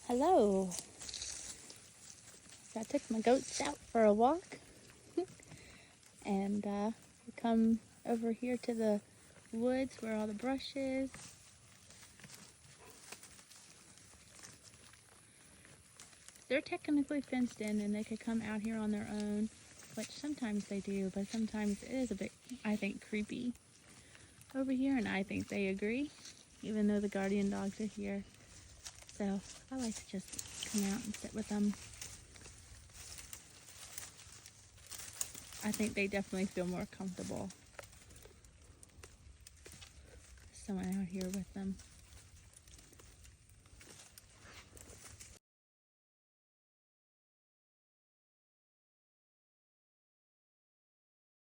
Hello. So I took my goats out for a walk and we come over here to the woods where all the brush is. They're technically fenced in and they could come out here on their own, which sometimes they do, but sometimes it is a bit, I think, creepy over here, and I think they agree, even though the guardian dogs are here. So I like to just come out and sit with them. I think they definitely feel more comfortable. Someone out here with them.